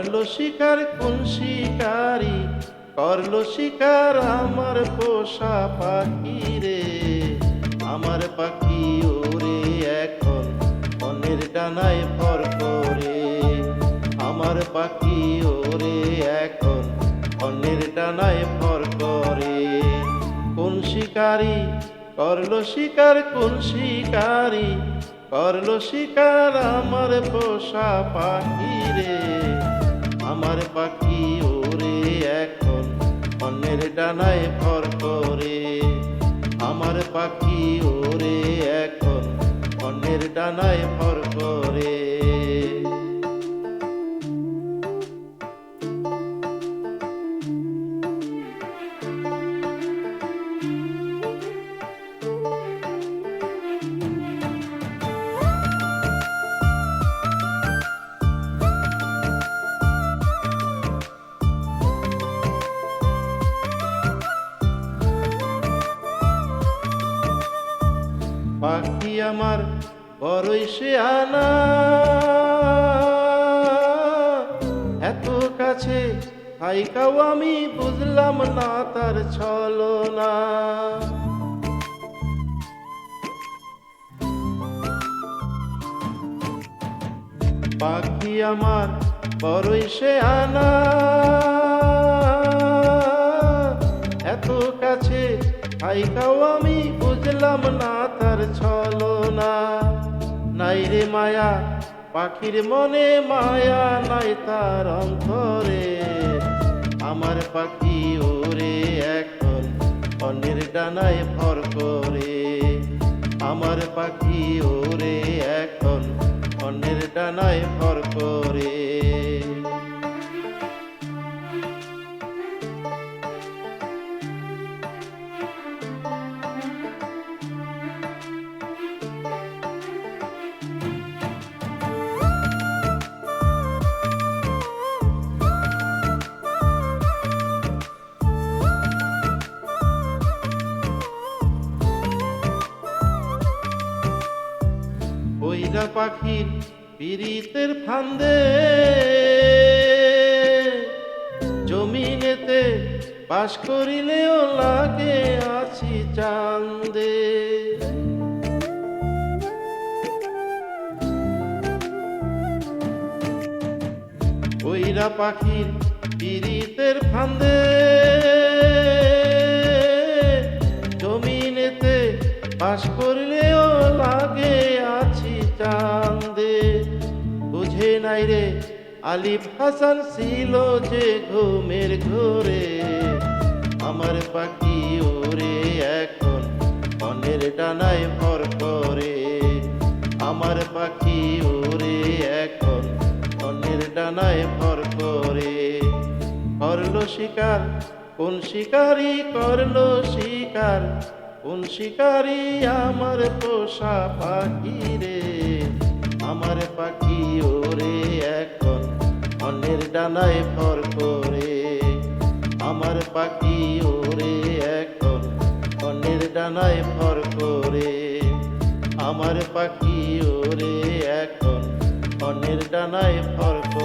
করলো শিকার কোন শিকারি, করলো শিকার আমার পোষা পাখি রে। আমার পাখি ওরে এখন অন্যের ডানায় ভর করে, আমার পাখি ওরে এখন অন্যের ডানায় ভর করে। কোন শিকারি করলো শিকার, কোন শিকারি করলো শিকার আমার পোষা পাখি রে। আমার পাখি ওরে এখন অন্যের ডানায় ভর করে, আমার পাখি ওরে এখন অন্যের ডানায় ভর করে। পাখি আমার বড়ই শেয়ানা, এত কাছে থাইকাও আমি বুঝলাম না তার ছলনা। পাখি আমার বড়ই শেয়ানা, এত কাছে থাইকাও আমি বুঝলাম না তার ছলনা। নাই রে মায়া পাখির মনে, মায়া নাই তার অন্তরে। আমার পাখি ওরে এখন অন্যের ডানায় ভর করে, আমার পাখি ওরে এখন অন্যের ডানায় ভর করে। পইরা পাখির পিরিতের ফান্দে, জমিনেতে বাস করিলেও লাগে আছি চান্দে। পইরা পাখির পিরিতের ফান্দে, জমিনেতে বাস করলেও লাগে আছি চান্দে। বুঝে নাই রে আলিফ হাসান ছিল যে ঘুমের ঘোরে, আমার পাখি ওরে এখন অন্যের ডানায় ভর করে, আমার পাখি ওরে এখন অন্যের ডানায় ভর করে। করলো শিকার কোন শিকারি, করলো শিকার কোন শিকারি আমার পোষা পাখি রে। আমার পাখি ওরে এখন অন্যের ডানায় ভর করে, আমার পাখি ওরে এখন অন্যের ডানায় ভর করে, আমার পাখি ওরে এখন অন্যের ডানায় ভর করে।